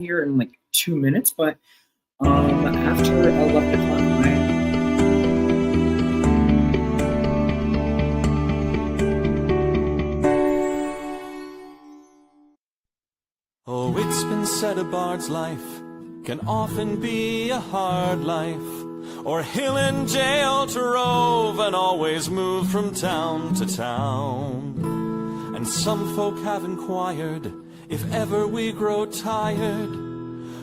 here in like 2 minutes, but after 11 o'clock, Oh, it's been said a bard's life can often be a hard life, or hill and jail to rove and always move from town to town. And some folk have inquired if ever we grow tired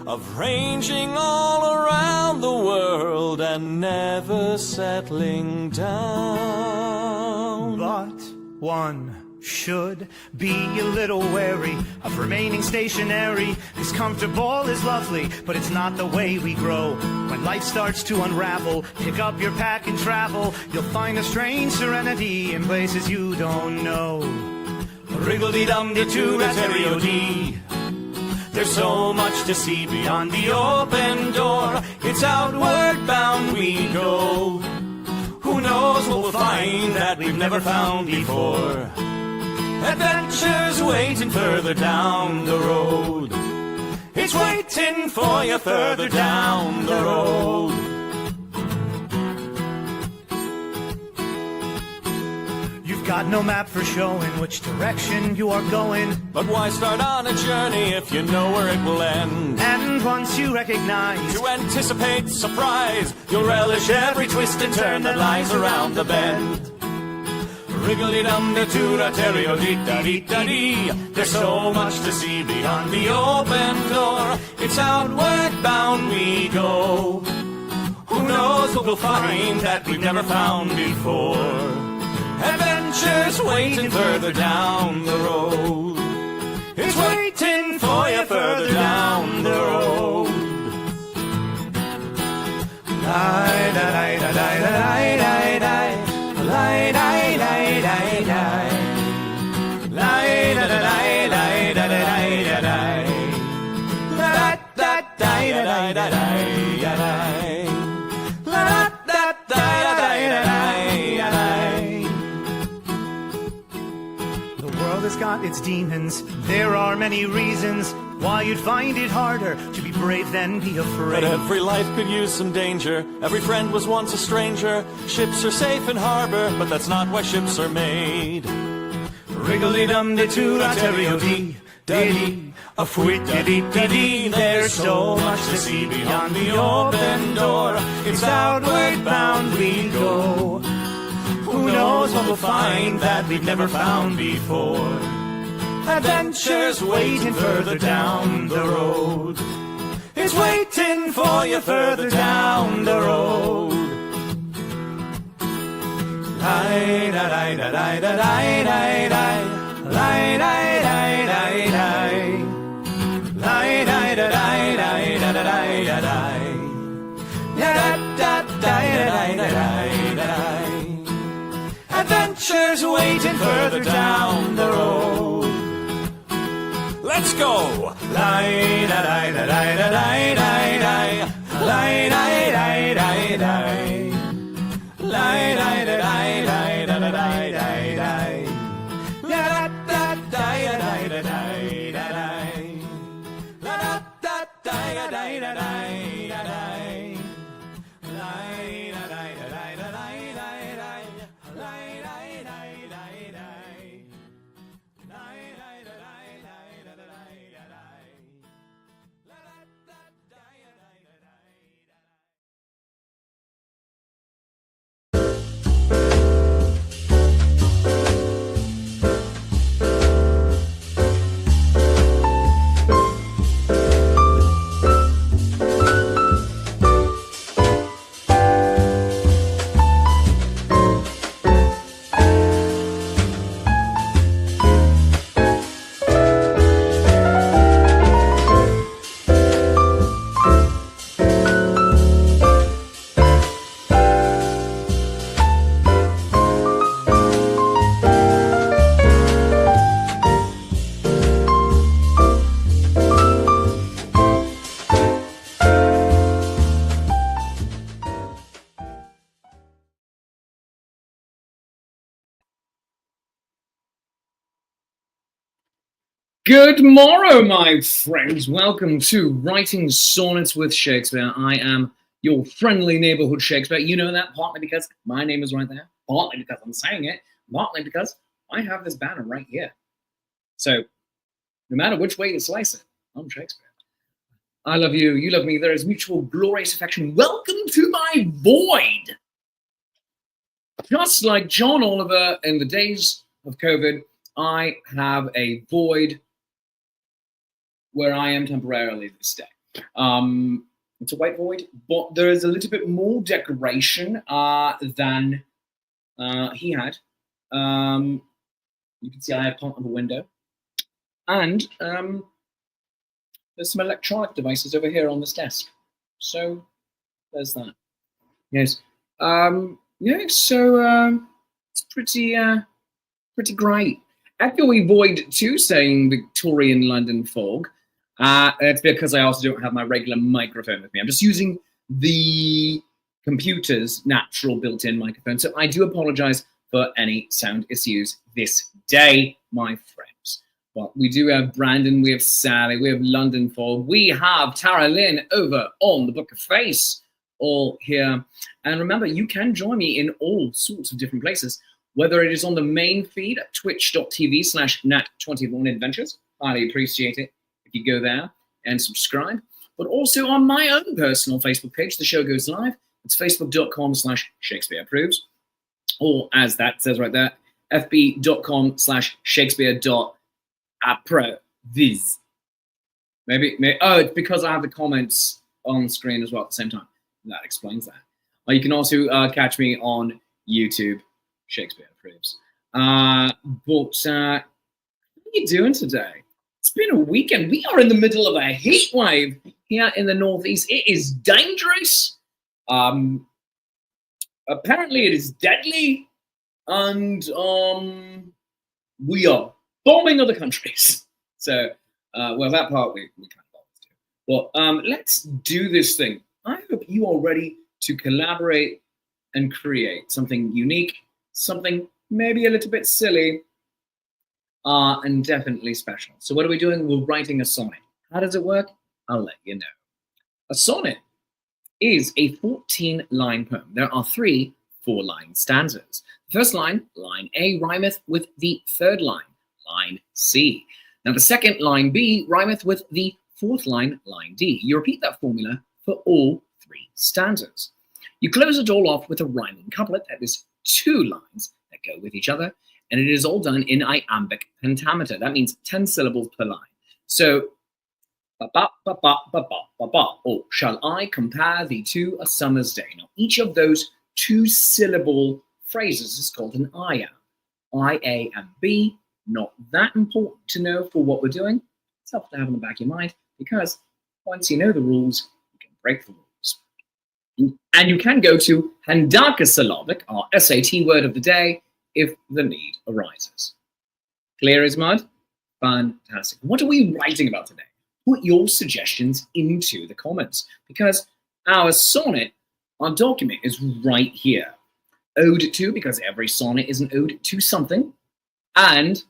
of ranging all around the world and never settling down. But one should be a little wary of remaining stationary, 'cause comfortable is lovely, but it's not the way we grow. When life starts to unravel, pick up your pack and travel. You'll find a strange serenity in places you don't know. Wriggle-dee-dum-dee-doo-rat-terry-o-dee. There's so much to see beyond the open door. It's outward bound we go. Who knows what we'll find that we've never found before. Adventures waiting further down the road. It's waiting for you further down the road. You've got no map for showing which direction you are going. But why start on a journey if you know where it will end? And once you recognize, to anticipate surprise, you'll relish every twist and turn that lies around the bend. Wriggle-dee-dum-dee-doo-rat-terry-o-dee-da-dee-da-dee. There's so much to see beyond the open door. It's outward bound we go. Who knows what we'll find that we've never found before. Adventures waiting further down the road. It's waiting for you further down the road. The world has got its demons. There are many reasons why you'd find it harder to be brave than be afraid. But every life could use some danger. Every friend was once a stranger. Ships are safe in harbor, but that's not why ships are made. Wriggle-dee-dum-dee-doo-rat-terry-o-dee-da-dee. A fwit-da-dee-da-dee. There's so much to see beyond the open door. It's outward bound we go. Who knows what we'll find that we've never found before. Adventures waiting further down the road. It's waiting for you further down the road. Adventures waiting further down the road. Let's go! Good morrow, my friends. Welcome to Writing Sonnets with Shakespeare. I am your friendly neighbourhood Shakespeare. You know that partly because my name is right there, partly because I'm saying it, partly because I have this banner right here. So no matter which way you slice it, I'm Shakespeare. I love you, you love me, there is mutual glorious affection. Welcome to my void. Just like John Oliver in the days of COVID, I have a void where I am temporarily this day. It's a white void, but there is a little bit more decoration than he had. You can see I have part of a window. And there's some electronic devices over here on this desk. So there's that. Yes. Yeah, so it's pretty great. Echoey Void 2 saying Victorian London fog. It's because I also don't have my regular microphone with me. I'm just using the computer's natural built-in microphone. So I do apologize for any sound issues this day, my friends. But we do have Brandon, we have Sally, we have London fog, we have Tara Lynn over on the Book of Face, all here. And remember, you can join me in all sorts of different places, whether it is on the main feed at twitch.tv/nat21adventures. Highly appreciate it if you go there and subscribe. But also on my own personal Facebook page, the show goes live. It's facebook.com/Shakespeare Approves. Or as that says right there, fb.com/Shakespeare.approves. Maybe, oh, it's because I have the comments on the screen as well at the same time. That explains that. Or you can also catch me on YouTube, Shakespeare Approves. How are you doing today? It's been a weekend. We are in the middle of a heat wave here in the Northeast. It is dangerous. Apparently it is deadly. And we are bombing other countries. So, well, that part we kind of always do. Well, let's do this thing. I hope you are ready to collaborate and create something unique, something maybe a little bit silly, and definitely special. So what are we doing? We're writing a sonnet. How does it work? I'll let you know. A sonnet is a 14-line poem. There are 3 4-line stanzas. The first line, line A, rhymeth with the third line, line C. Now the second, line B, rhymeth with the fourth line, line D. You repeat that formula for all 3 stanzas. You close it all off with a rhyming couplet that is 2 lines that go with each other, and it is all done in iambic pentameter. That means 10 syllables per line. So, or shall I compare thee to a summer's day? Now, each of those 2-syllable phrases is called an iamb. I, A, and B, not that important to know for what we're doing. It's helpful to have in the back of your mind, because once you know the rules, you can break the rules. And you can go to handakasyllabic, our SAT word of the day, if the need arises. Clear as mud? Fantastic. What are we writing about today? Put your suggestions into the comments, because our sonnet, our document, is right here. Ode to, because every sonnet is an ode to something. And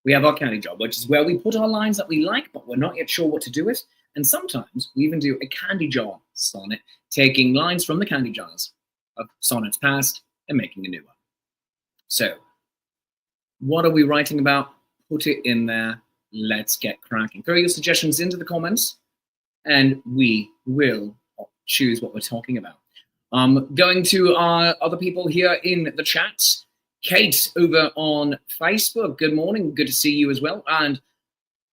we have our candy jar, which is where we put our lines that we like, but we're not yet sure what to do with. And sometimes we even do a candy jar sonnet, taking lines from the candy jars of sonnets past and making a new one. So, what are we writing about? Put it in there. Let's get cracking. Throw your suggestions into the comments, and we will choose what we're talking about. Going to other people here in the chats. Kate over on Facebook, good morning, good to see you as well. And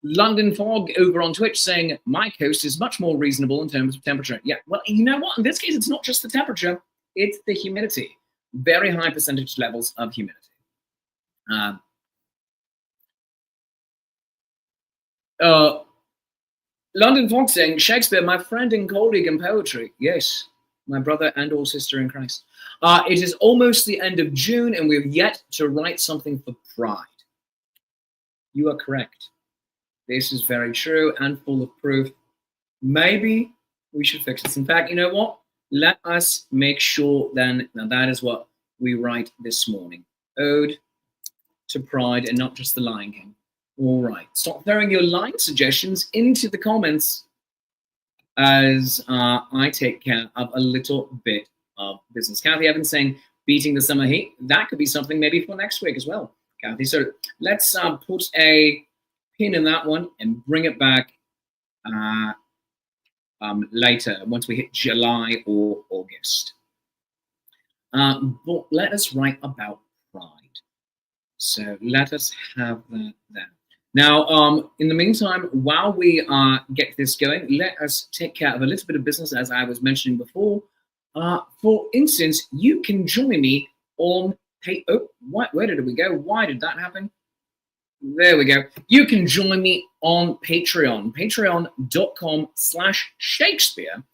London Fog over on Twitch saying, my coast is much more reasonable in terms of temperature. Yeah, well, you know what? In this case, it's not just the temperature, it's the humidity. Very high percentage levels of humidity. London Fog saying, Shakespeare, my friend and colleague in poetry. Yes, my brother and or sister in Christ. It is almost the end of June, and we've yet to write something for Pride. You are correct. This is very true and full of proof. Maybe we should fix this. In fact, you know what? Let us make sure then, now that is what we write this morning. Ode to Pride, and not just the Lion King. All right, stop throwing your line suggestions into the comments as I take care of a little bit of business. Kathy Evans saying, beating the summer heat. That could be something maybe for next week as well, Kathy. So let's put a pin in that one and bring it back later, once we hit July or August. But let us write about pride. So let us have that there. Now, in the meantime, while we get this going, let us take care of a little bit of business, as I was mentioning before. For instance, you can join me on where did we go? Why did that happen? There we go. You can join me on Patreon. Patreon.com/Shakespeare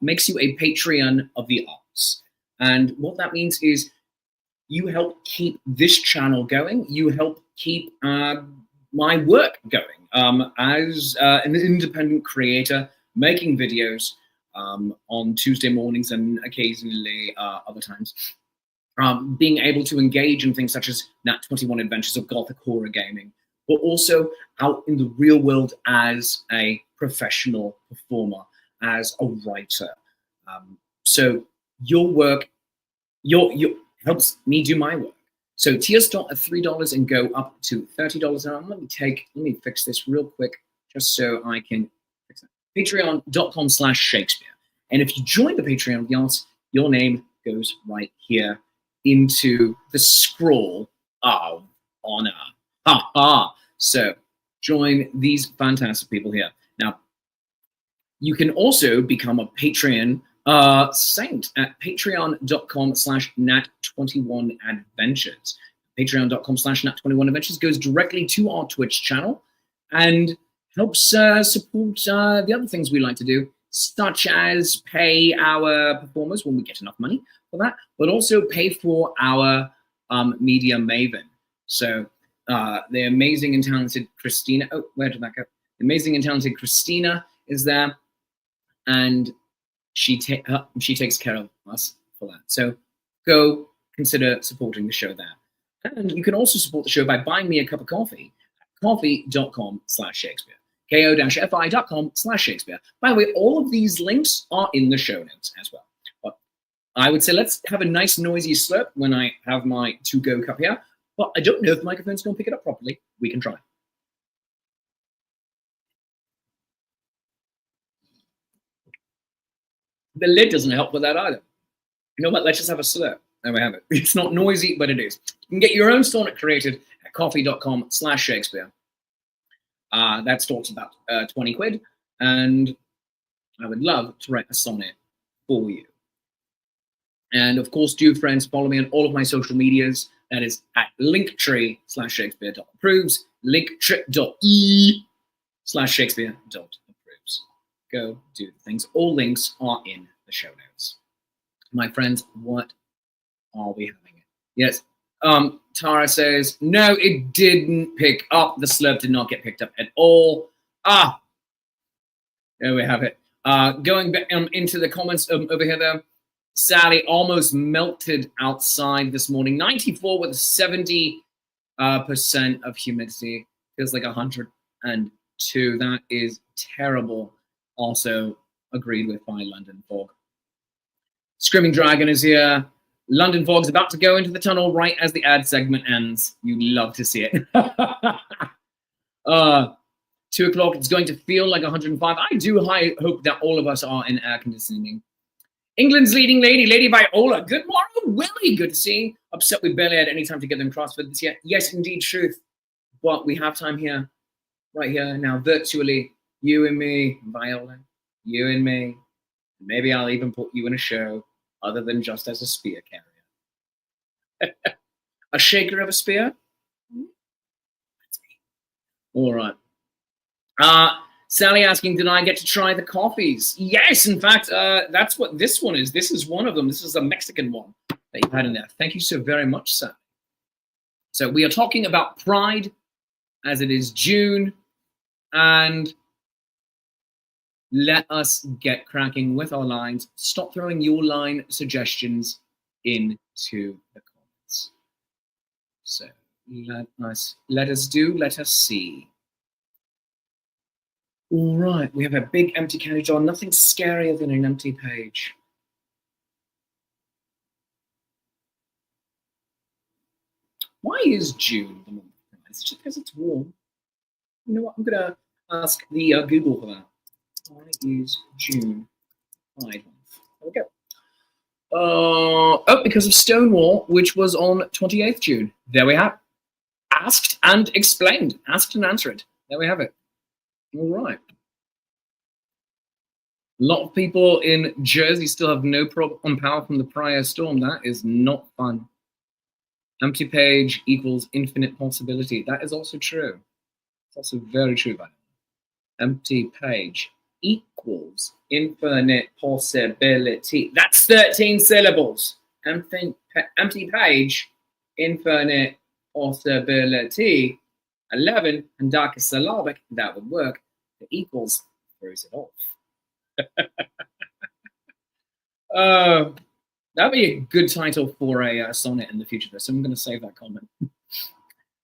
makes you a Patreon of the arts. And what that means is you help keep this channel going. You help keep my work going as an independent creator making videos on Tuesday mornings and occasionally other times. Being able to engage in things such as Nat 21 Adventures of Gothic Horror Gaming, but also out in the real world as a professional performer, as a writer. So your work, your helps me do my work. So tiers start at $3 and go up to $30 an hour. Let me fix this real quick just so I can fix it. Patreon.com/Shakespeare. And if you join the Patreon of the arts, your name goes right here into the scroll of honor. Ha ha. So join these fantastic people here. Now, you can also become a Patreon saint at patreon.com/nat21adventures. Patreon.com/nat21adventures goes directly to our Twitch channel and helps support the other things we like to do, such as pay our performers when we get enough money for that, but also pay for our media maven. So the amazing and talented Christina, oh, where did that go? The amazing and talented Christina is there, and she takes care of us for that. So go consider supporting the show there. And you can also support the show by buying me a cup of coffee at coffee.com/Shakespeare. ko-fi.com/Shakespeare. By the way, all of these links are in the show notes as well. But I would say let's have a nice noisy slurp when I have my to-go cup here. But I don't know if the microphone's going to pick it up properly. We can try. The lid doesn't help with that either. You know what? Let's just have a slurp. There we have it. It's not noisy, but it is. You can get your own sonnet created at coffee.com/Shakespeare. That starts about 20 quid, and I would love to write a sonnet for you. And of course, do friends follow me on all of my social medias. That is at linktree/Shakespeare.approves, linktree.e/Shakespeare.approves. Go do the things. All links are in the show notes. My friends, what are we having it? Yes. Tara says, no, it didn't pick up. The slurp did not get picked up at all. There we have it. Going back into the comments over here, though. Sally almost melted outside this morning. 94 with 70% of humidity. Feels like 102. That is terrible. Also agreed with by London Fog. Screaming Dragon is here. London Fog's about to go into the tunnel right as the ad segment ends. You love to see it. 2 o'clock, it's going to feel like 105. I do hope that all of us are in air conditioning. England's leading lady, Lady Viola. Good morning, Willie. Good to see you. Upset we barely had any time to get them CrossFit this year. Yes, indeed, truth. But we have time here, right here now, virtually. You and me, Viola. You and me. Maybe I'll even put you in a show other than just as a spear carrier. A shaker of a spear? That's me. All right. Sally asking, did I get to try the coffees? Yes, in fact, that's what this one is. This is one of them. This is a Mexican one that you had in there. Thank you so very much, Sally. So we are talking about pride as it is June, and let us get cracking with our lines. Stop throwing your line suggestions into the comments. So Let us see. All right, we have a big empty candy jar. Nothing scarier than an empty page. Why is June the month? Is it just because it's warm? You know what? I'm gonna ask the Google for that. Why is June Pride month? There we go. Oh, because of Stonewall, which was on 28th June. There we have it. Asked and explained. Asked and answered. There we have it. All right. A lot of people in Jersey still have no problem on power from the prior storm. That is not fun. Empty page equals infinite possibility. That is also true. It's also very true. Empty page equals infinite possibility. That's 13 syllables. Empty page, infinite possibility, 11, and darkest syllabic. That would work. The equals throws it off. That'd be a good title for a sonnet in the future, though, so I'm going to save that comment.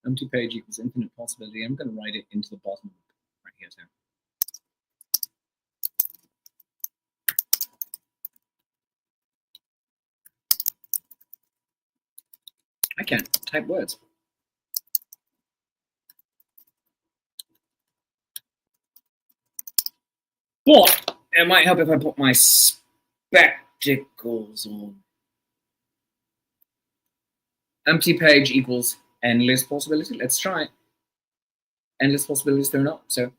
Empty page equals infinite possibility. I'm going to write it into the bottom right here too. I can't type words. But it might help if I put my spectacles on. Empty page equals endless possibility. Let's try it. Endless possibilities thrown up. So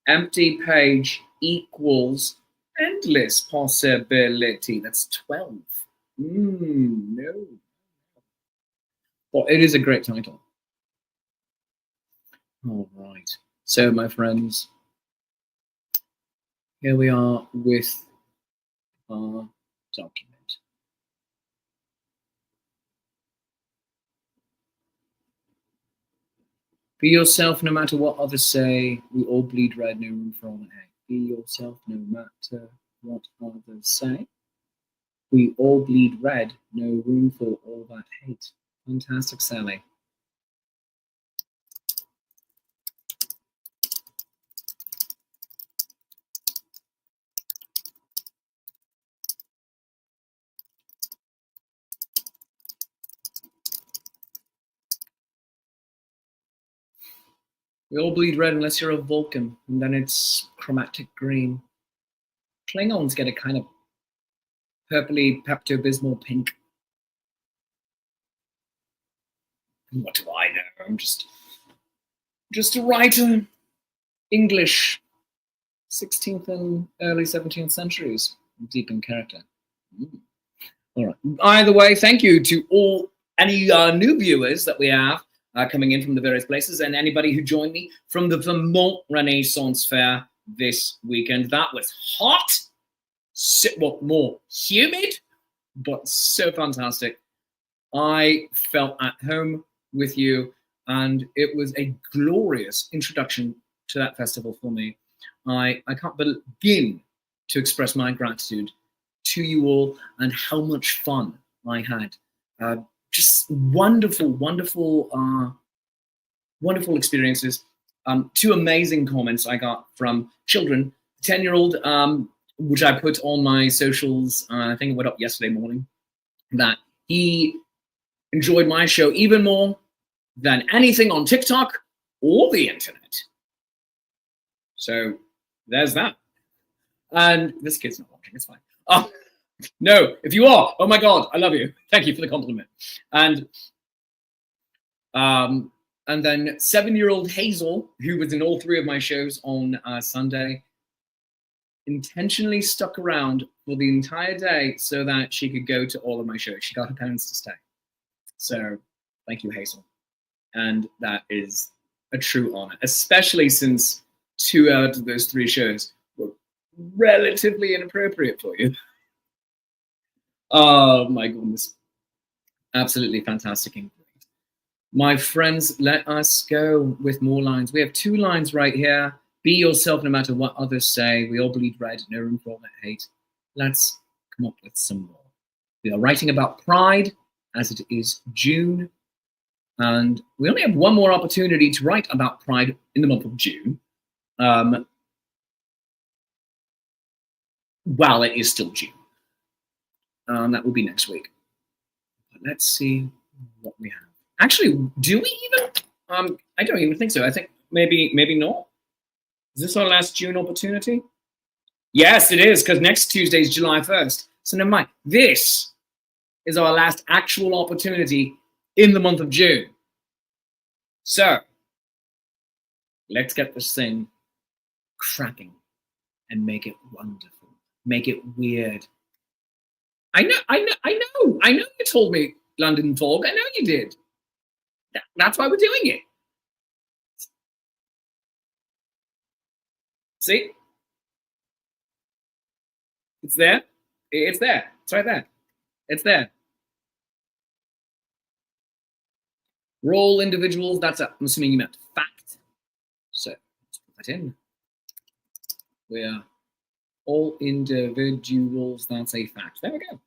empty page equals endless possibility. That's 12. No. Well, it is a great title. All right. So, my friends, here we are with our document. Be yourself no matter what others say. We all bleed red, no room for all that hate. Be yourself no matter what others say. We all bleed red, no room for all that hate. Fantastic, Sally. We all bleed red unless you're a Vulcan, and then it's chromatic green. Klingons get a kind of purpley Pepto-Bismol pink. What do I know? I'm just a writer. English, 16th and early 17th centuries, deep in character. All right. Either way, thank you to any new viewers that we have coming in from the various places, and anybody who joined me from the Vermont Renaissance Fair this weekend. That was hot, more humid, but so fantastic. I felt at home with you, and it was a glorious introduction to that festival for me. I can't begin to express my gratitude to you all and how much fun I had. Just wonderful, wonderful experiences. 2 amazing comments I got from children. 10-year-old, which I put on my socials, I think it went up yesterday morning, that he enjoyed my show even more than anything on TikTok or the internet. So there's that. And this kid's not watching, it's fine. No, if you are, oh my God, I love you. Thank you for the compliment. And then 7-year-old Hazel, who was in all 3 of my shows on Sunday, intentionally stuck around for the entire day so that she could go to all of my shows. She got her parents to stay. So thank you, Hazel. And that is a true honor, especially since 2 out of those 3 shows were relatively inappropriate for you. Oh my goodness. Absolutely fantastic and great. My friends, let us go with more lines. We have 2 lines right here. Be yourself no matter what others say. We all bleed red, no room for all that hate. Let's come up with some more. We are writing about pride as it is June. And we only have one more opportunity to write about Pride in the month of June. Well, it is still June. That will be next week. But let's see what we have. Actually, do we even? I don't even think so. I think maybe not. Is this our last June opportunity? Yes, it is, because next Tuesday is July 1st. So never mind. This is our last actual opportunity in the month of June. So let's get this thing cracking and make it wonderful. Make it weird. I know you told me London Fog. I know you did. That's why we're doing it. See? It's there. It's there. It's right there. It's there. We're all individuals. That's I'm assuming you meant fact. So let's put that in. We are all individuals. That's a fact. There we go.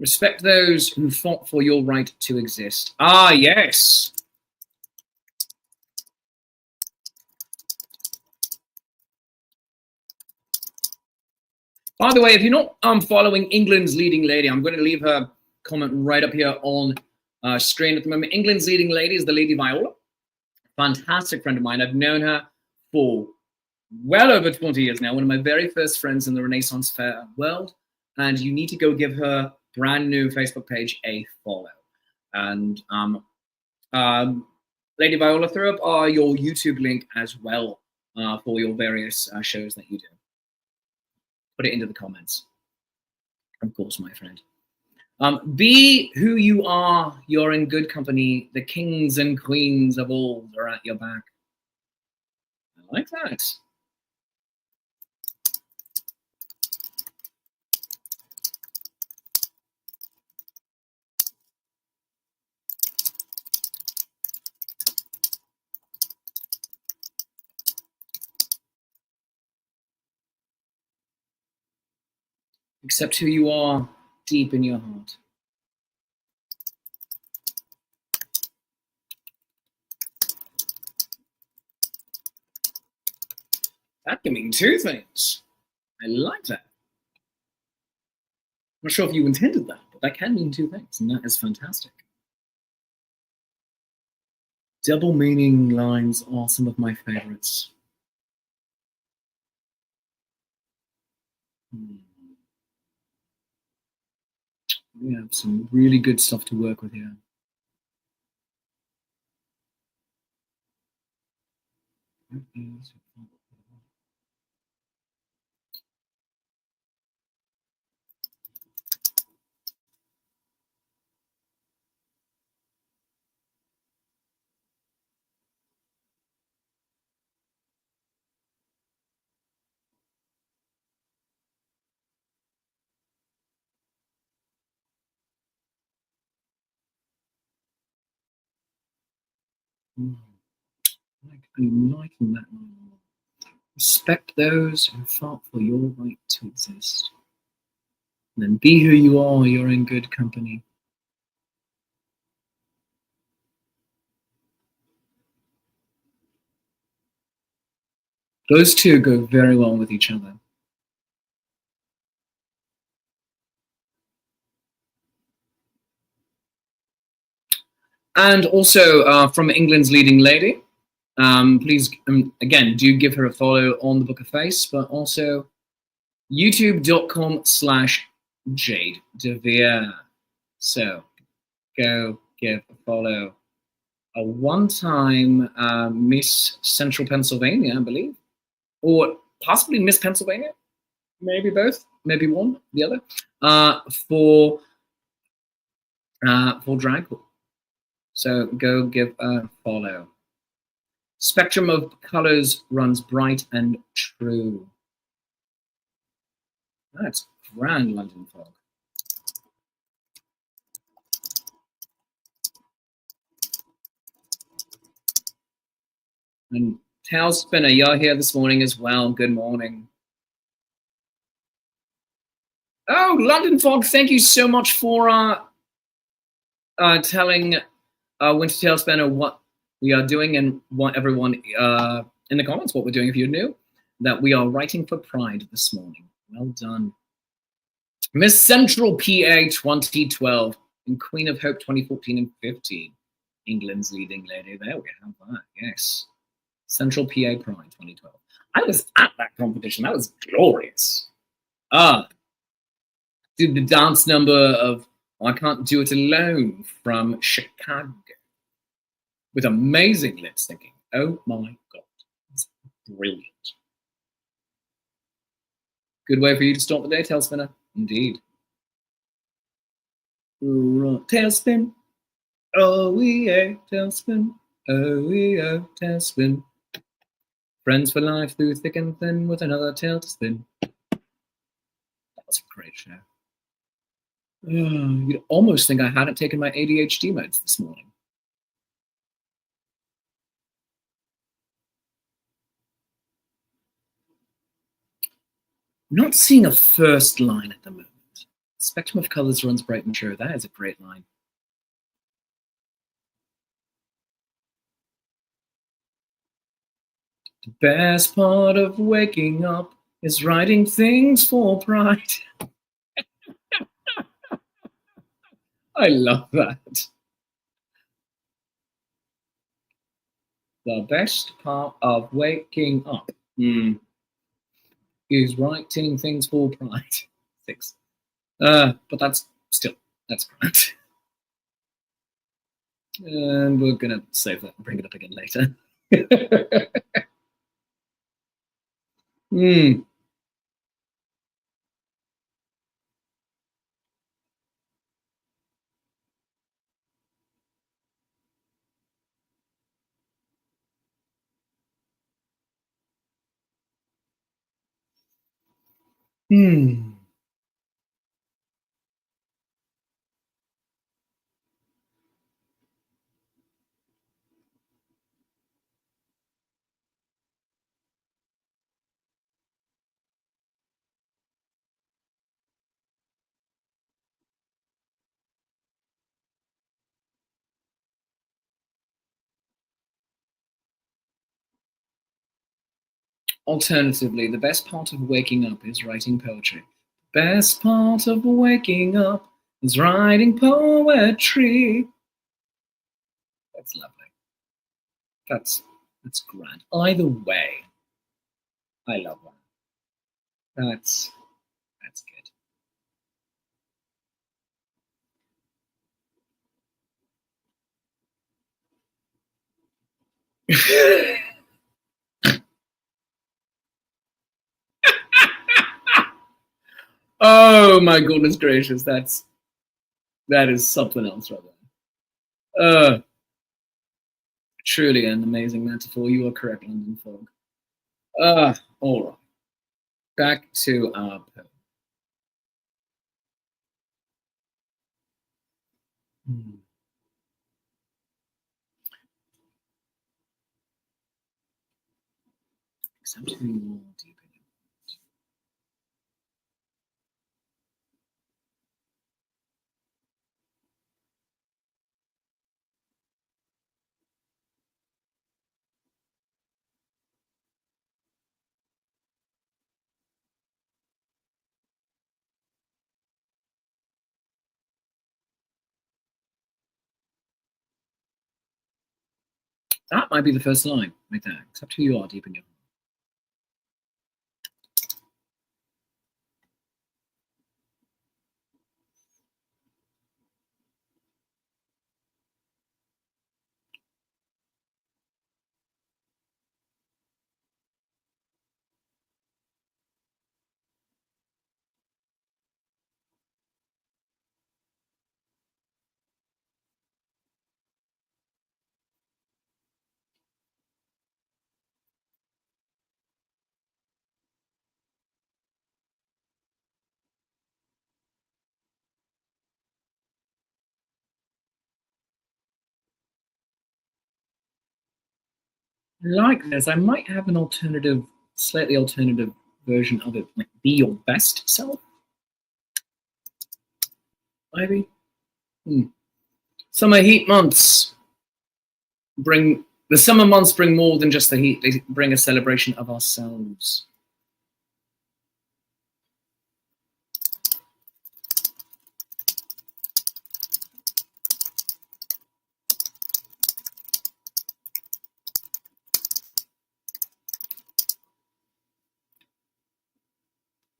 Respect those who fought for your right to exist. Ah, yes. By the way, if you're not following England's leading lady, I'm going to leave her comment right up here on screen at the moment. England's leading lady is the Lady Viola. Fantastic friend of mine. I've known her for well over 20 years now. One of my very first friends in the Renaissance Fair world. And you need to go give her brand new Facebook page a follow. And Lady Viola, throw up your YouTube link as well for your various shows that you do. Put it into the comments. Of course, my friend. Be who you are. You're in good company. The kings and queens of old are at your back. I like that. Accept who you are deep in your heart. That can mean two things. I like that. I'm not sure if you intended that, but that can mean two things, and that is fantastic. Double meaning lines are some of my favorites. We have some really good stuff to work with here. I'm liking that one. Respect those who fought for your right to exist. And then be who you are, you're in good company. Those two go very well with each other. And also from England's leading lady, please, again, do give her a follow on the Book of Face, but also youtube.com/Jade DeVere. So go give a follow. A one-time Miss Central Pennsylvania, I believe, or possibly Miss Pennsylvania, maybe both, maybe one, the other, for drag. So go give a follow. Spectrum of colors runs bright and true. That's grand, London Fog. And Tailspinner, you're here this morning as well. Good morning. Oh, London Fog, thank you so much for telling Winter Tailspinner what we are doing and what everyone in the comments what we're doing if you're new, that we are writing for Pride this morning. Well done. Miss Central PA 2012 and Queen of Hope 2014 and 15. England's leading lady. There we have that, yes. Central PA Pride 2012. I was at that competition. That was glorious. Did the dance number of I Can't Do It Alone from Chicago with amazing lip syncing. Oh my God. It's brilliant. Good way for you to start the day, Tailspinner. Indeed. Tailspin. Oh, yeah, tailspin. Oh, yeah, tailspin. Friends for life through thick and thin with another tail to spin. That was a great show. You'd almost think I hadn't taken my ADHD meds this morning. I'm not seeing a first line at the moment. Spectrum of colors runs bright and sure. That is a great line. The best part of waking up is writing things for pride. I love that. The best part of waking up is writing things for pride. 6. But that's pride. And we're gonna save that and bring it up again later. Alternatively, the best part of waking up is writing poetry. Best part of waking up is writing poetry. That's lovely. That's grand. Either way, I love that. That's good. Oh my goodness gracious, that is something else right there. Truly an amazing metaphor. You are correct, London Fog. All right. Back to our poem. Something more deep in it. That might be the first line right there. Except who you are deep in your heart. like this. I might have an alternative, slightly alternative version of it. Like, be your best self, maybe. Summer heat months bring the summer months bring more than just the heat. They bring a celebration of ourselves.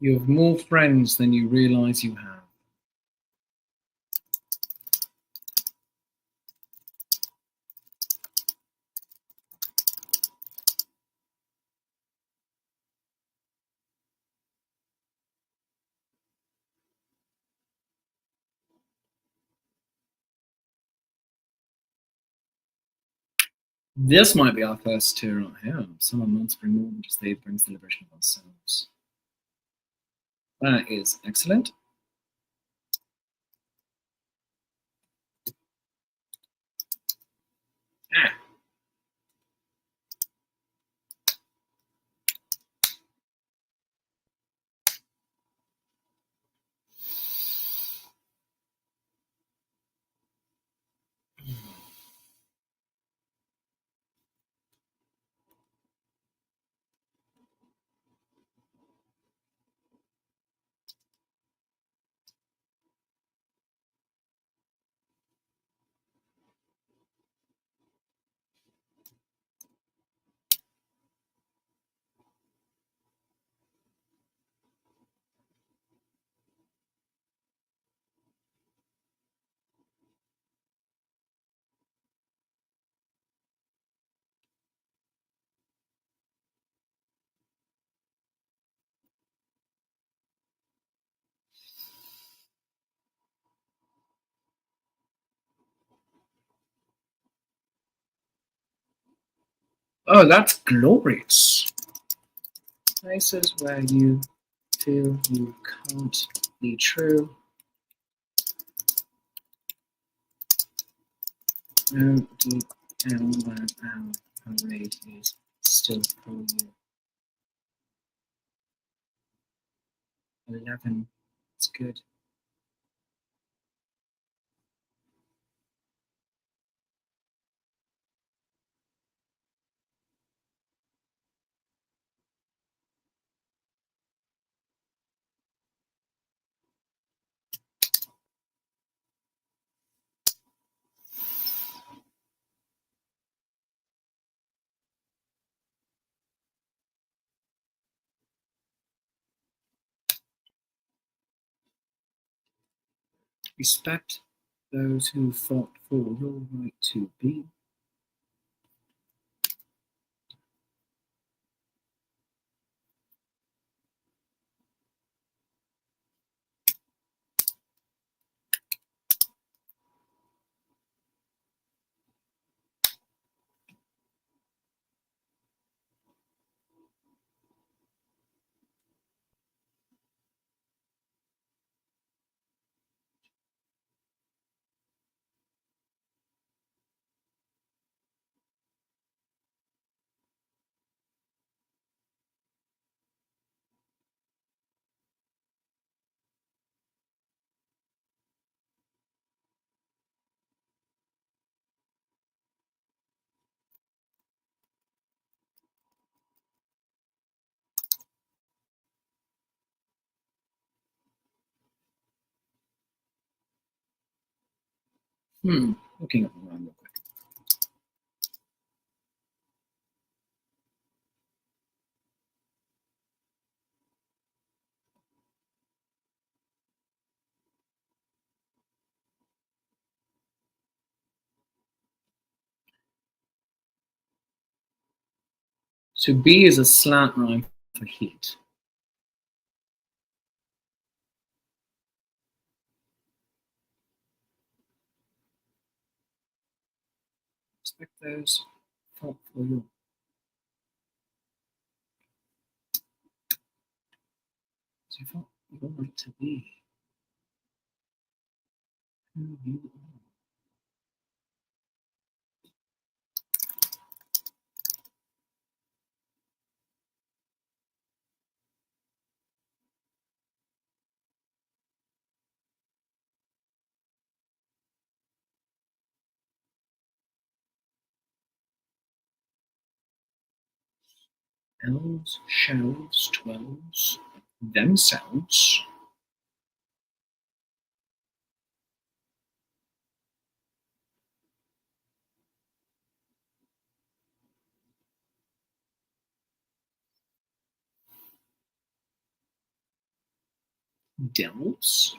You have more friends than you realize you have. This might be our first tier right here. Summer months bring more than just they bring celebration of ourselves. That is excellent. Oh, that's glorious. Places where you feel you can't be true. No, deep down where our parade is still for you. 11. It's good. Respect those who fought for your right to be. Looking up the line real quick. So B is a slant rhyme for heat. Respect those fought for your. So you fought your right to be who you are. elves, shelves, twelves, themselves. Delves.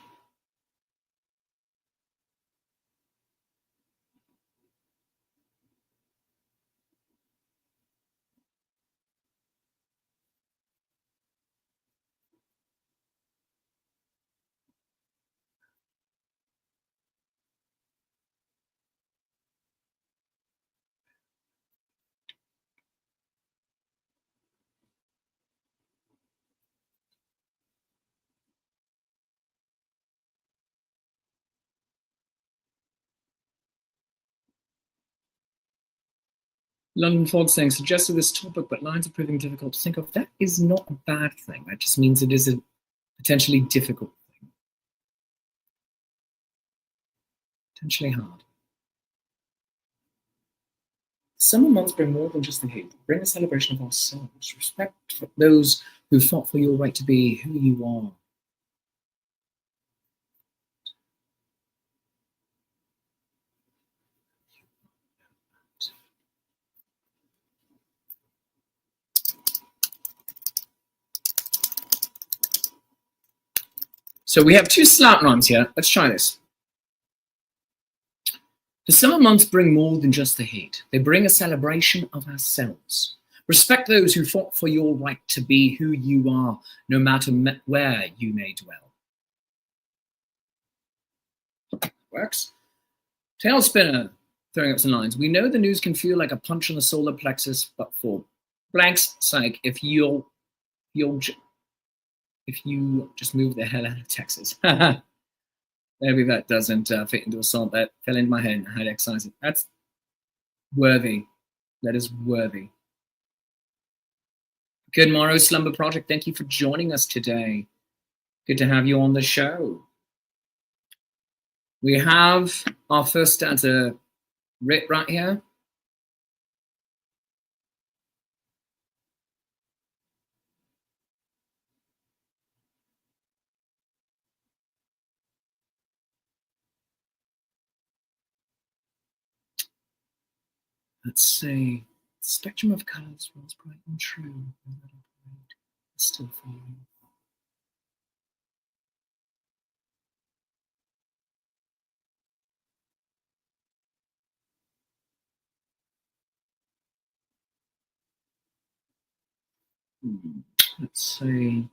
London Fog saying, suggested this topic, but lines are proving difficult to think of. That is not a bad thing. That just means it is a potentially difficult thing. Potentially hard. Summer months bring more than just the heat. Bring a celebration of ourselves. Respect for those who fought for your right to be who you are. So we have two slant rhymes here. Let's try this. The summer months bring more than just the heat. They bring a celebration of ourselves. Respect those who fought for your right to be who you are, no matter where you may dwell. Works. Tail spinner, throwing up some lines. We know the news can feel like a punch in the solar plexus, but for blank's sake, if you just move the hell out of Texas. Maybe that doesn't fit into a song that fell into my head and I had to excise it. That's worthy. That is worthy. Good morrow, Slumber Project. Thank you for joining us today. Good to have you on the show. We have our first stanza writ right here. Let's see. Spectrum of colors was bright and true. Still for you. Let's see.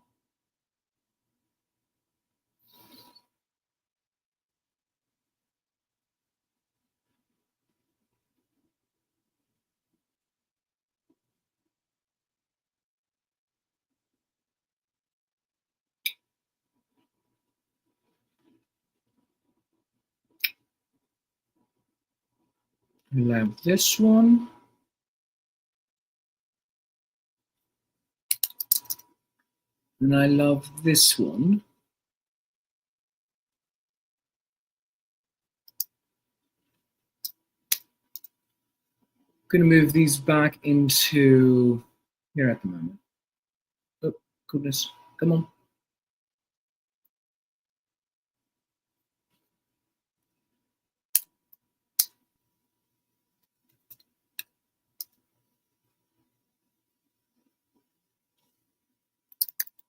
We'll have this one. And I love this one. I'm going to move these back into here at the moment. Oh, goodness. Come on.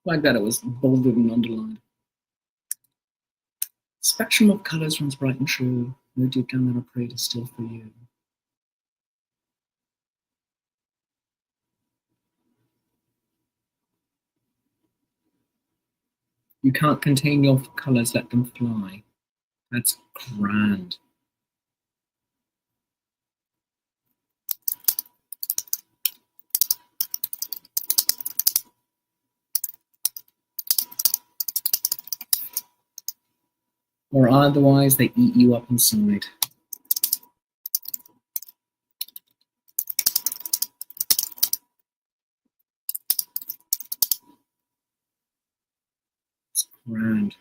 Like that, it was bolded and underlined. Spectrum of colors runs bright and true. No deep down that I prayed is still for you. You can't contain your colors, let them fly. That's grand. Or otherwise, they eat you up inside. It's grand.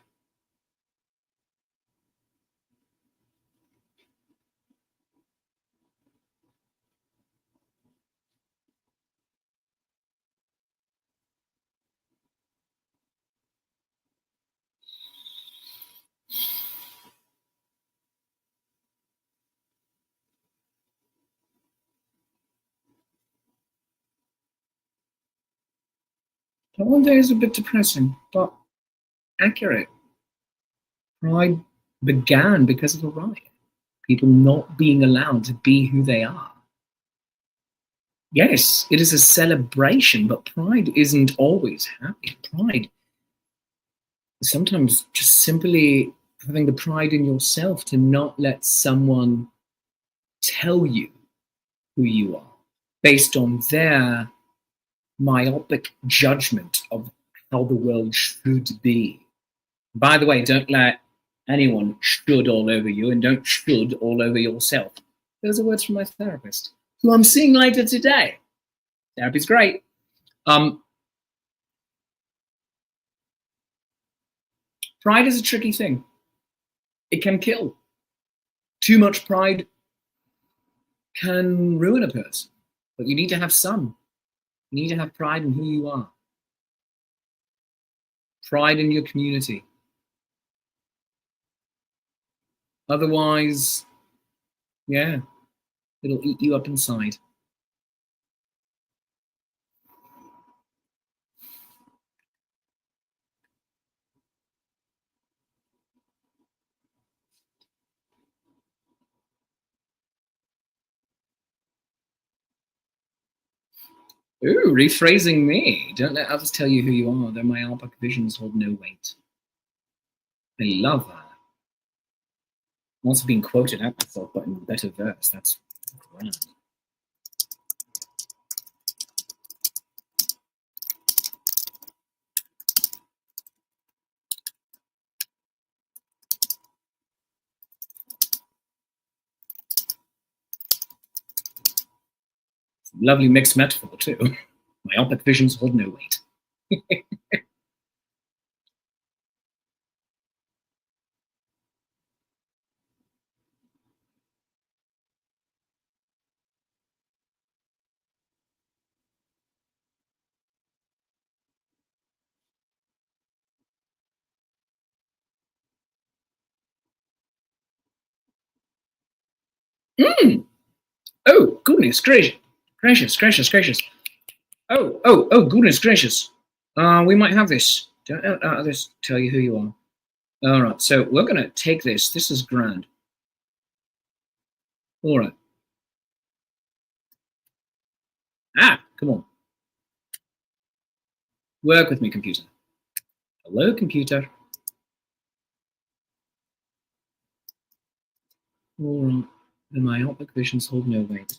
That one day is a bit depressing, but accurate. Pride began because of a riot. People not being allowed to be who they are. Yes, it is a celebration, but pride isn't always happy. Pride is sometimes just simply having the pride in yourself to not let someone tell you who you are based on their myopic judgment of how the world should be. By the way, don't let anyone should all over you, and don't should all over yourself. Those are words from my therapist, who I'm seeing later today. Therapy's great. Pride is a tricky thing. It can kill. Too much pride can ruin a person, but you need to have some. You need to have pride in who you are. Pride in your community. Otherwise, yeah, it'll eat you up inside. Ooh, rephrasing me. Don't let others tell you who you are. Their myopic visions hold no weight. I love that. Also being quoted at myself, but in better verse. That's grand. Lovely mixed metaphor too. Myopic visions hold no weight. Oh, goodness gracious. Gracious. Oh, goodness gracious. We might have this. Don't let others tell you who you are. All right, so we're going to take this. This is grand. All right. Come on. Work with me, computer. Hello, computer. All right. The myopic visions hold no weight.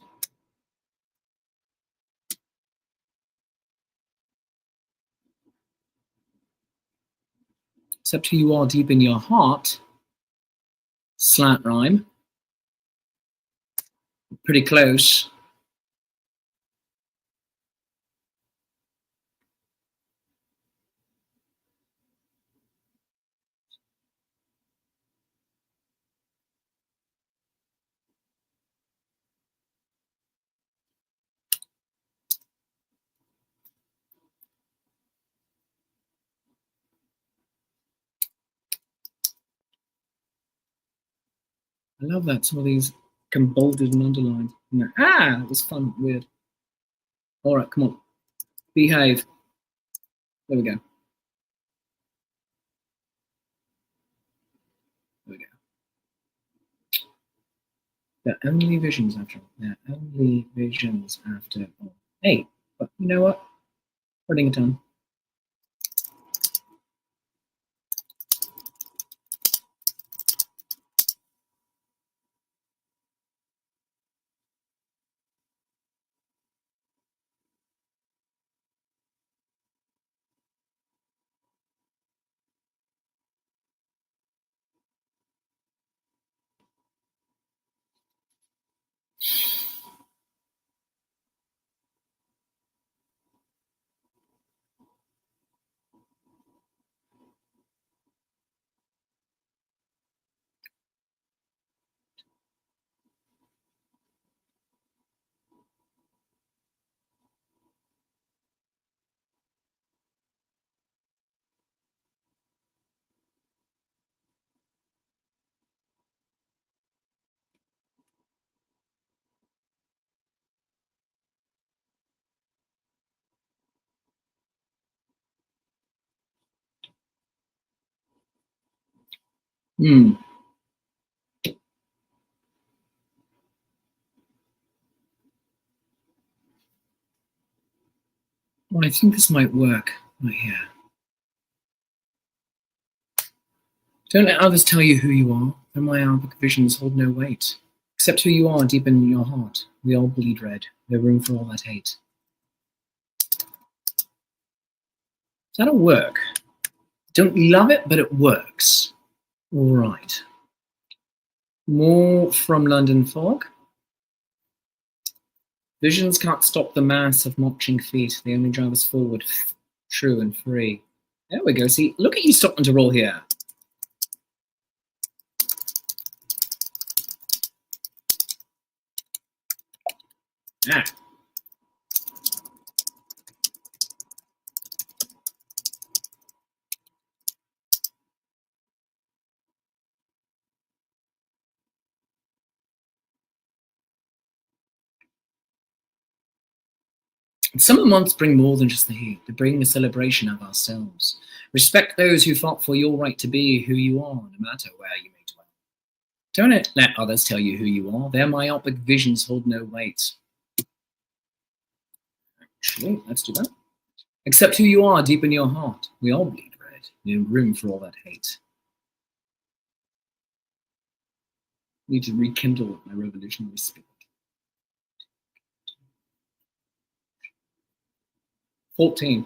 Except who you are deep in your heart. Slant rhyme. Pretty close. I love that. Some of these come bolded and underlined. That was fun. Weird. All right, come on. Behave. There we go. There we go. They're only visions after all. They're only visions after all. Hey, but you know what? Writing it down. Hmm. Well, I think this might work right here. Don't let others tell you who you are. Then my Arabic visions hold no weight. Accept who you are deep in your heart. We all bleed red. No room for all that hate. That'll work. Don't love it, but it works. All right. More from London Fog. Visions can't stop the mass of marching feet. They only drive us forward, true and free. There we go. See, look at you starting to roll here. Ah. Summer months bring more than just the heat. They bring a celebration of ourselves. Respect those who fought for your right to be who you are, no matter where you may dwell. Don't let others tell you who you are. Their myopic visions hold no weight. Actually, let's do that. Accept who you are deep in your heart. We all bleed red. No room for all that hate. Need to rekindle my revolutionary spirit. 14.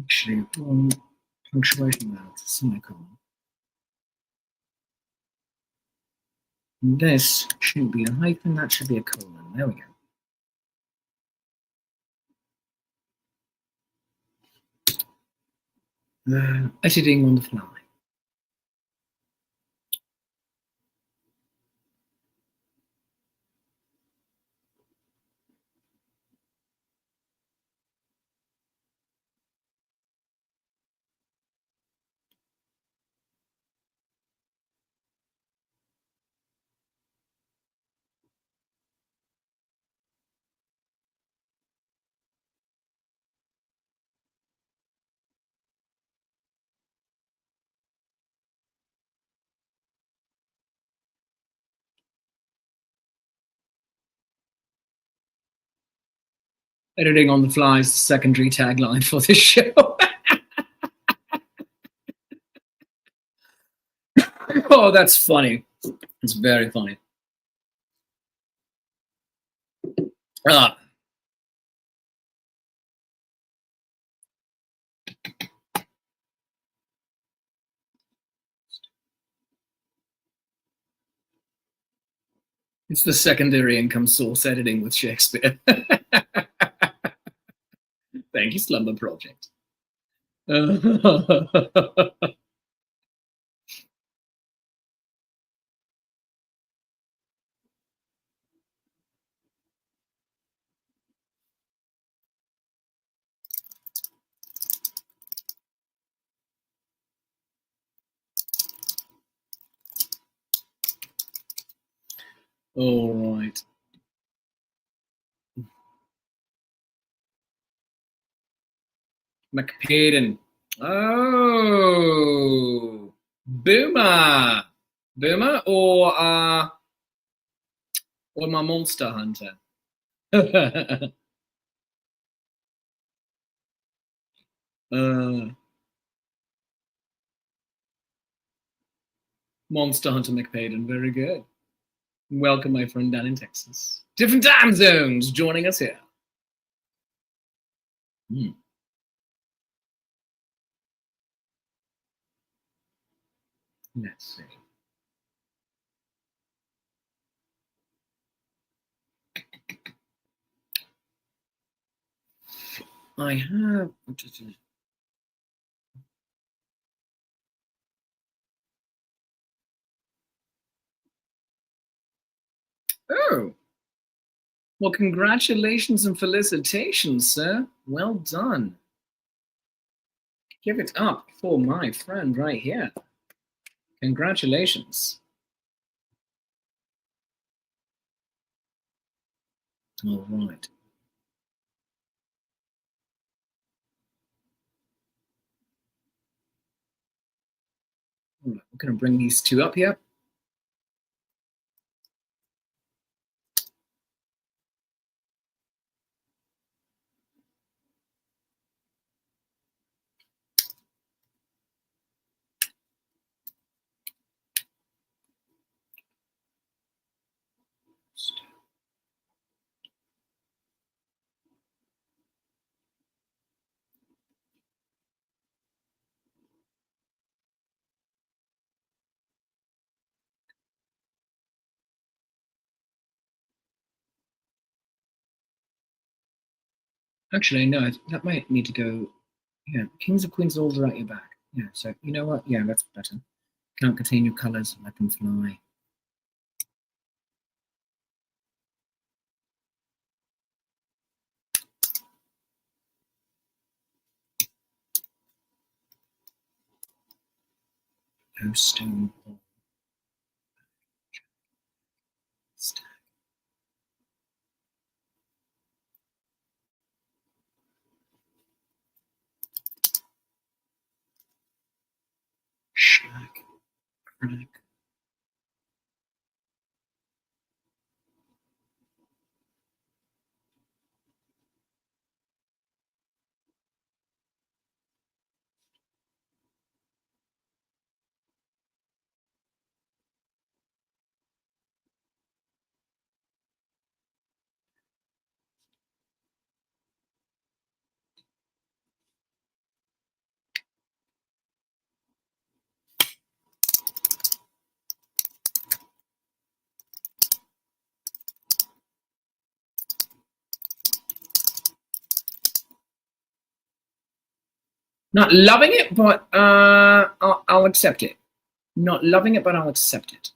Actually, punctuation marks, semicolon. This shouldn't be a hyphen, that should be a colon. There we go. Editing on the fly. Editing on the fly is the secondary tagline for this show. Oh, that's funny. It's very funny. It's the secondary income source editing with Shakespeare. Thank you, Slumber Project. All right. McPaden. Oh, Boomer. Boomer or my Monster Hunter. Monster Hunter McPaden, very good. Welcome, my friend down in Texas. Different time zones joining us here. Let's see. I have. Oh, well, congratulations and felicitations, sir. Well done. Give it up for my friend right here. Congratulations. All right. All right, we're going to bring these two up here. Actually, no, that might need to go. Yeah, kings of queens all right your back. Yeah, so you know what? Yeah, that's better. Can't contain your colours, let them fly. No stone wall. Stack. Shack. Crack. Not loving it, but I'll accept it. Not loving it, but I'll accept it.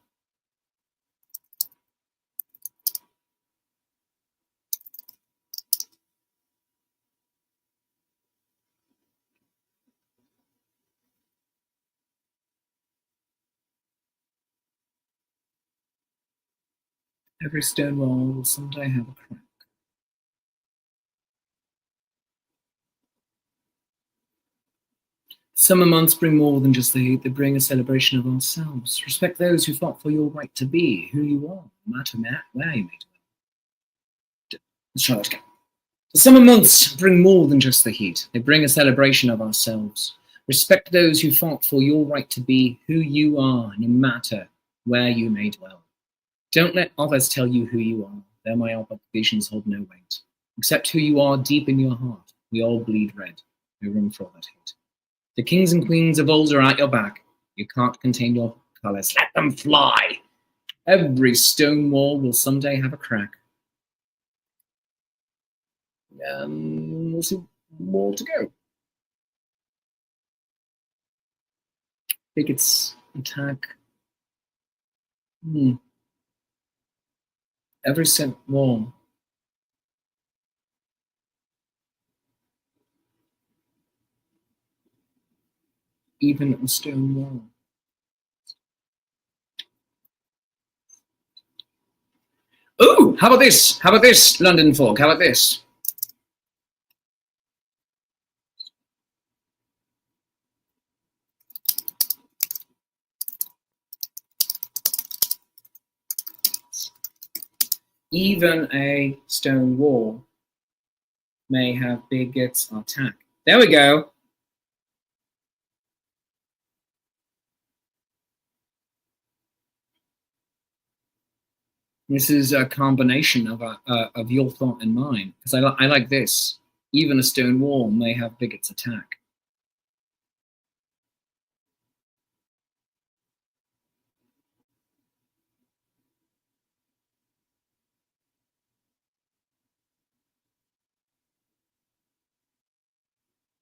Every stone wall will someday have a crack. Summer months bring more than just the heat, they bring a celebration of ourselves. Respect those who fought for your right to be who you are, no matter where you may be. Let's try that again. The summer months bring more than just the heat, they bring a celebration of ourselves. Respect those who fought for your right to be who you are, no matter where you may dwell. Don't let others tell you who you are, their myopic visions hold no weight. Accept who you are deep in your heart, we all bleed red, no room for all that hate. The kings and queens of old are at your back. You can't contain your colours. Let them fly. Every stone wall will someday have a crack. We'll see more to go. Bigots attack. Every stone wall. Even a stone wall. Ooh, how about this? How about this, London folk? How about this? even a stone wall may have bigots attack. There we go. This is a combination of your thought and mine, because I like this. Even a stone wall may have bigots attack.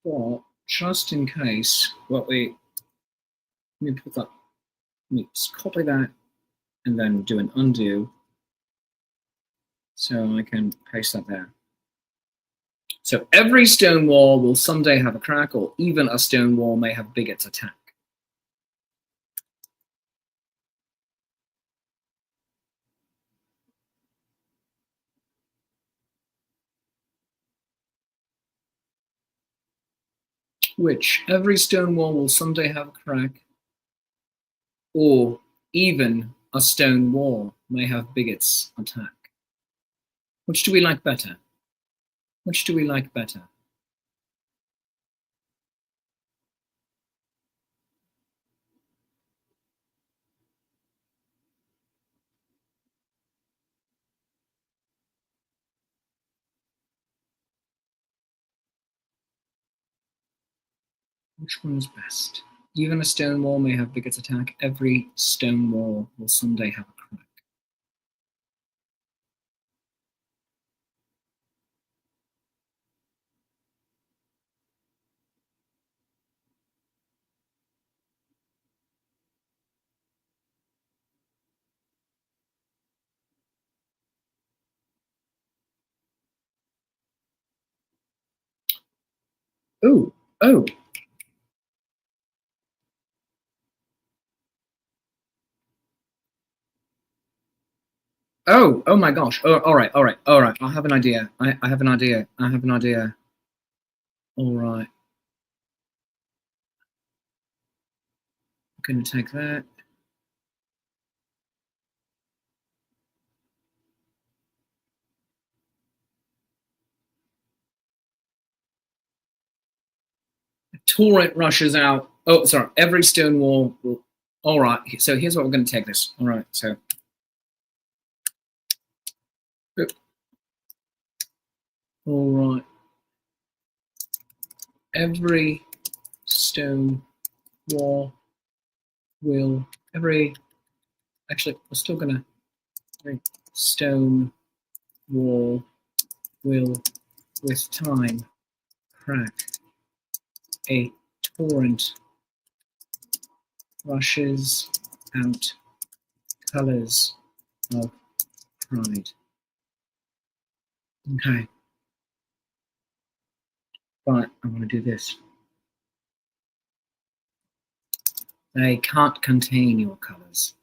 But just in case, let me put that. Let me just copy that and then do an undo, so I can paste that there. So every stone wall will someday have a crack, or even a stone wall may have bigots attack. Which every stone wall will someday have a crack, or even a stone wall may have bigots attack. Which do we like better? Which do we like better? Which one is best? Even a stone wall may have bigots attack. Every stone wall will someday have a crack. Oh, oh. Oh my gosh. Oh, all right. I have an idea. I have an idea. All right. I'm going to take that. A torrent rushes out. Oh, sorry. Every stone wall will. All right. So here's what we're going to take this. All right. So. All right. Every stone wall will. Actually, we're still gonna. Every stone wall will, with time, crack. A torrent rushes out, colors of pride. Okay. But I want to do this. They can't contain your colors.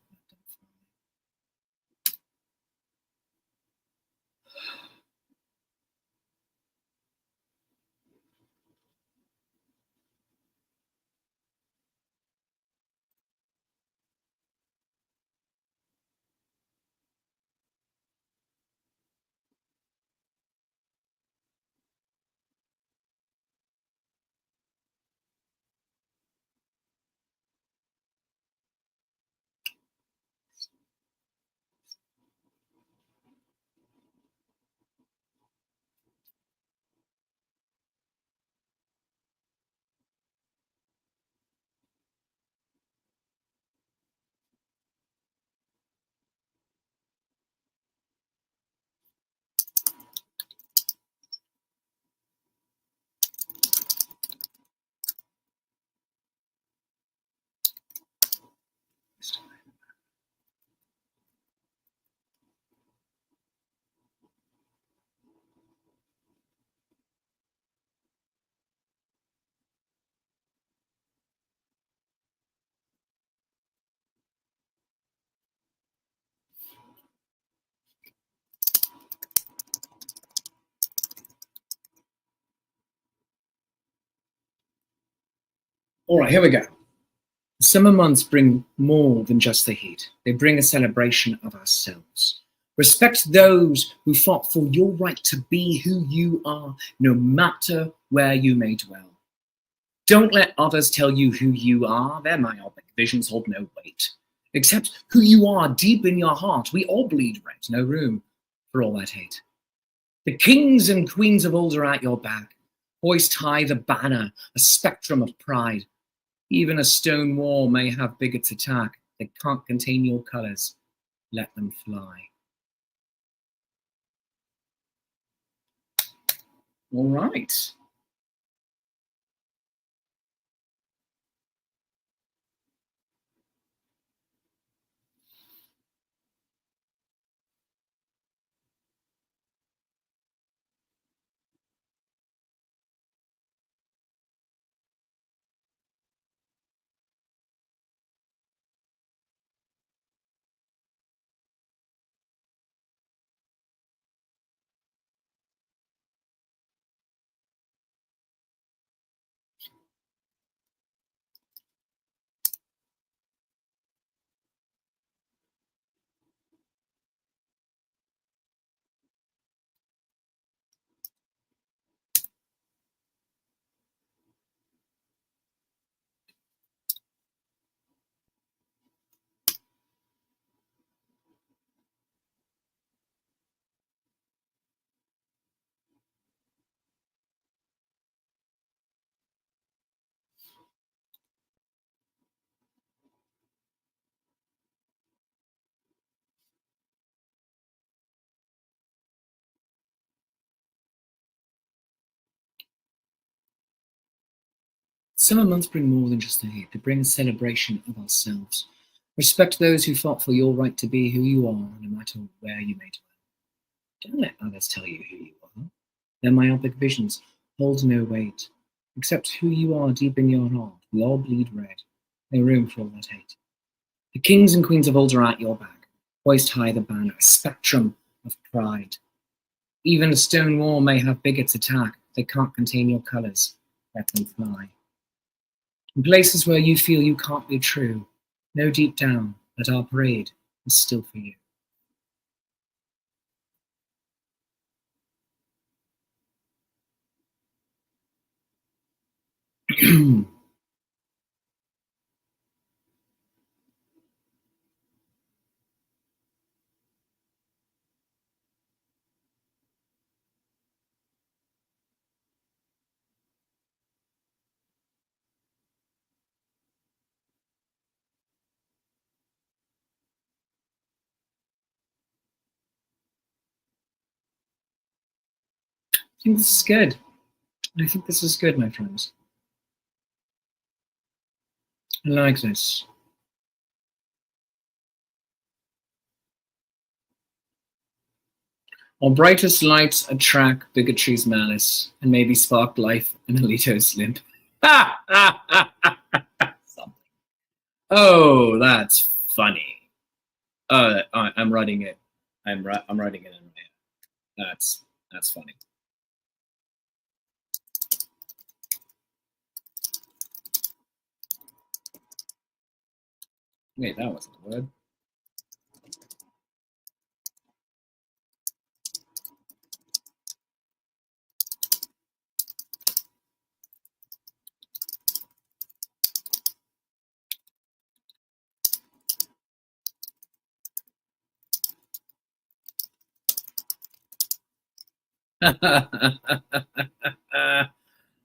All right, here we go. Summer months bring more than just the heat. They bring a celebration of ourselves. Respect those who fought for your right to be who you are, no matter where you may dwell. Don't let others tell you who you are. Their myopic visions hold no weight. Accept who you are deep in your heart. We all bleed red, no room for all that hate. The kings and queens of old are at your back. Hoist high the banner, a spectrum of pride. Even a stone wall may have bigots attack. They can't contain your colours. Let them fly. All right. Summer months bring more than just the heat. They bring a celebration of ourselves. Respect those who fought for your right to be who you are, no matter where you may dwell. Don't let others tell you who you are. Their myopic visions hold no weight. Accept who you are deep in your heart. We all bleed red. No room for all that hate. The kings and queens of old are at your back. Hoist high the banner, a spectrum of pride. Even a stone wall may have bigots attack. They can't contain your colours. Let them fly. In places where you feel you can't be true, know deep down that our parade is still for you. I think this is good. I think this is good, my friends. I like this. Our brightest lights attract bigotry's malice and maybe spark life in Alito's limp. Something. Oh, that's funny. I'm writing it. I'm writing it in my head. That's funny. Wait, that wasn't a word.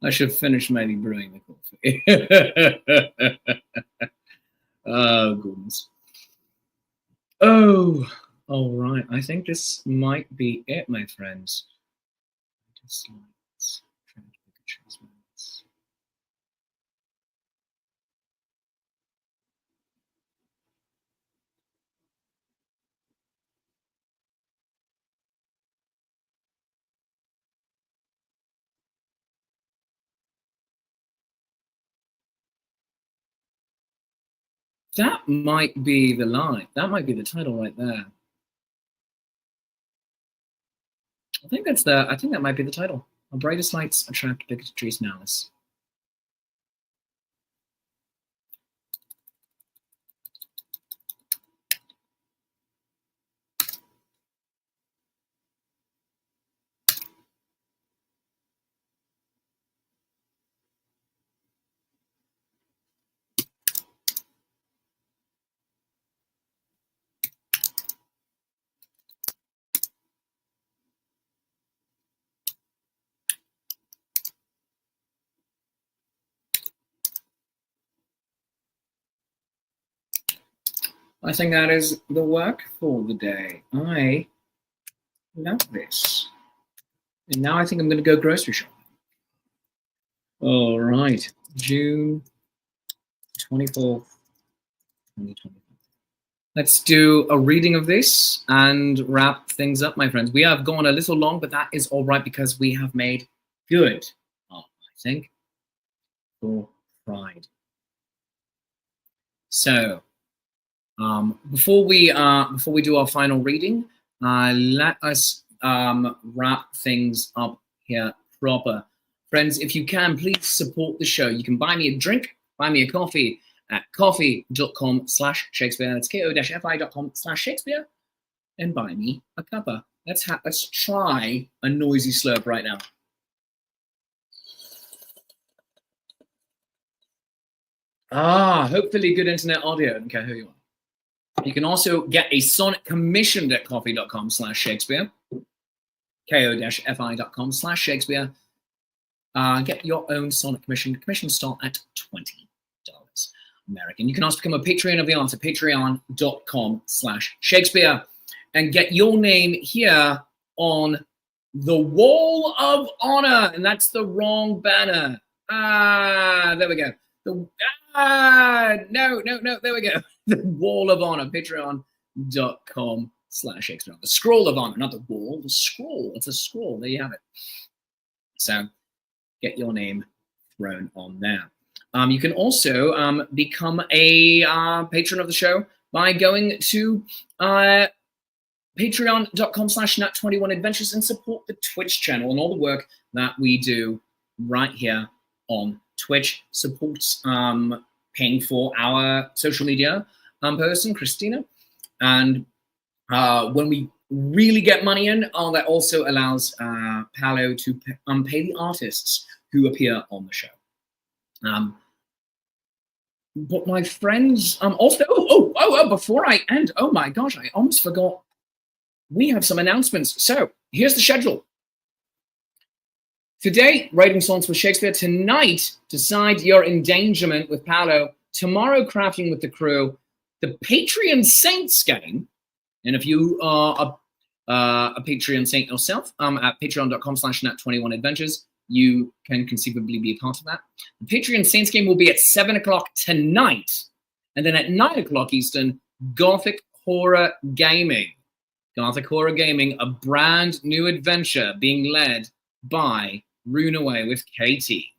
I should finish maybe brewing the coffee. Oh, goodness. Oh, all right. I think this might be it, my friends. That might be the line. That might be the title right there. I think that might be the title. Our brightest lights attract bigotry's malice. I think that is the work for the day. I love this. And now I think I'm going to go grocery shopping. All right, June 24th, 2025. Let's do a reading of this and wrap things up, my friends. We have gone a little long, but that is all right because we have made good, I think, for Pride. So, before we do our final reading, let us wrap things up here proper. Friends, if you can, please support the show. You can buy me a drink, buy me a coffee at coffee.com/Shakespeare. That's ko-fi.com/Shakespeare, and buy me a cuppa. Let's try a noisy slurp right now. Hopefully good internet audio. I don't care who you are. You can also get a sonnet commissioned at coffee.com/Shakespeare, ko-fi.com/Shakespeare. Get your own sonnet commission. Commissions start at $20 American. You can also become a Patreon of the Arts at patreon.com/Shakespeare and get your name here on the Wall of Honor. And that's the wrong banner. There we go. No, there we go. The Wall of Honor, patreon.com/Shakespeare. The Scroll of Honor, not the wall, the scroll. It's a scroll. There you have it. So get your name thrown on there. You can also become a patron of the show by going to patreon.com/nat21adventures and support the Twitch channel and all the work that we do right here on Twitch. Supports paying for our social media person, Christina. And when we really get money in, that also allows Paolo to pay the artists who appear on the show. But my friends, also, before I end, oh my gosh, I almost forgot. We have some announcements. So here's the schedule. Today, writing songs with Shakespeare. Tonight, Decide Your Endangerment with Paolo. Tomorrow, Crafting with the Crew. The Patreon Saints game. And if you are a Patreon Saint yourself, at patreon.com/nat21adventures, you can conceivably be a part of that. The Patreon Saints game will be at 7 o'clock tonight. And then at 9 o'clock Eastern, Gothic Horror Gaming. Gothic Horror Gaming, a brand new adventure being led by Runaway with Katie.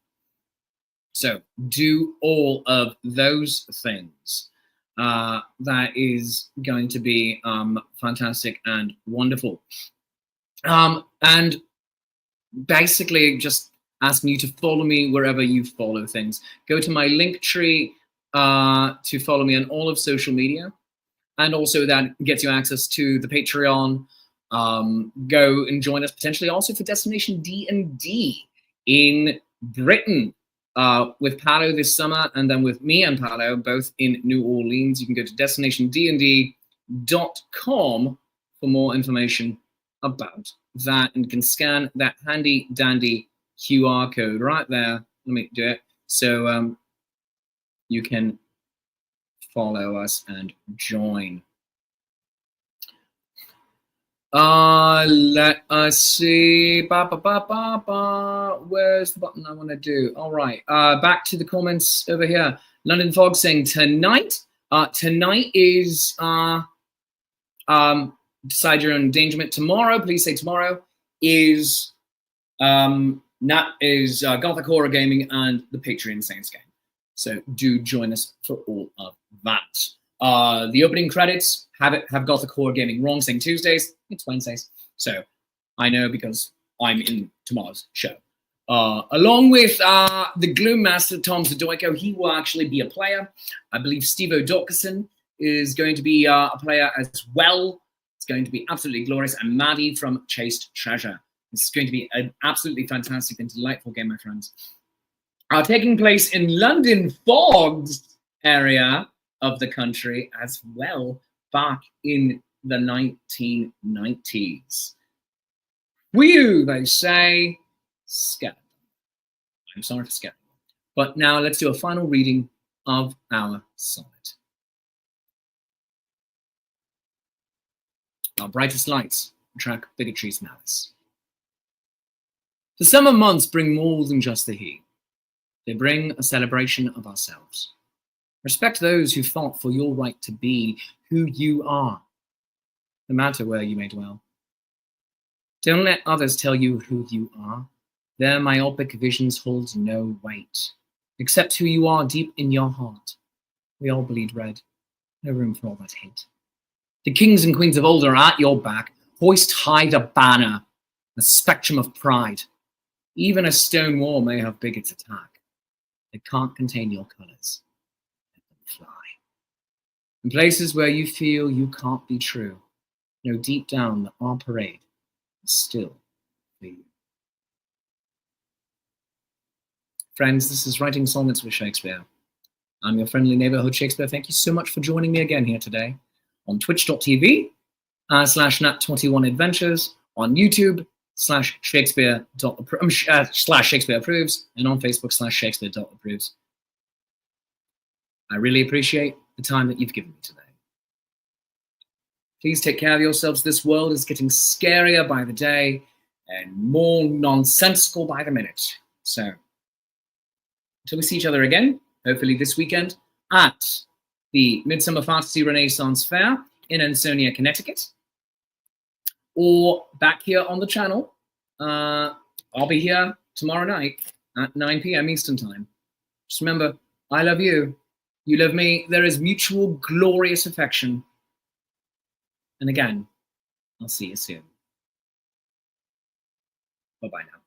So do all of those things. That is going to be fantastic and wonderful. And basically just asking you to follow me wherever you follow things. Go to my link tree to follow me on all of social media. And also that gets you access to the Patreon. Go and join us potentially also for Destination D&D in Britain with Paolo this summer, and then with me and Paolo both in New Orleans. You can go to destinationdnd.com for more information about that, and can scan that handy dandy QR code right there. Let me do it so you can follow us and join. Let us see. Where's the button I want to do? All right. Back to the comments over here. London Fog saying tonight. Tonight is Decide Your Endangerment. Tomorrow, please say tomorrow, is Gothic Horror Gaming and the Patreon Saints game. So do join us for all of that. The opening credits have Gothic Horror Gaming wrong, saying Tuesdays. It's Wednesdays. So I know because I'm in tomorrow's show. Along with the Gloom Master, Tom Zadoyko, he will actually be a player. I believe Steve O'Dawkerson is going to be a player as well. It's going to be absolutely glorious. And Maddie from Chased Treasure. It's going to be an absolutely fantastic and delightful game, my friends. Taking place in London Fog's area of the country as well, back in the 1990s. Whew, they say. Scared. I'm sorry for scaring. But now let's do a final reading of our sonnet. Our brightest lights attract bigotry's malice. The summer months bring more than just the heat. They bring a celebration of ourselves. Respect those who fought for your right to be who you are, no matter where you may dwell. Don't let others tell you who you are. Their myopic visions hold no weight. Accept who you are deep in your heart. We all bleed red. No room for all that hate. The kings and queens of old are at your back. Hoist high the banner, a spectrum of pride. Even a stone wall may have bigots attack. It can't contain your colours. Let them fly. In places where you feel you can't be true, know deep down that our parade is still for you. Friends, this is Writing Sonnets with Shakespeare. I'm your friendly neighbourhood Shakespeare. Thank you so much for joining me again here today on twitch.tv /Nat21Adventures, on YouTube /Shakespeare approves, and on Facebook /Shakespeare approves. I really appreciate the time that you've given me today. Please take care of yourselves. This world is getting scarier by the day and more nonsensical by the minute. So, until we see each other again, hopefully this weekend at the Midsummer Fantasy Renaissance Fair in Ansonia, Connecticut, or back here on the channel. I'll be here tomorrow night at 9 p.m. Eastern Time. Just remember, I love you. You love me. There is mutual glorious affection. And again, I'll see you soon. Bye-bye now.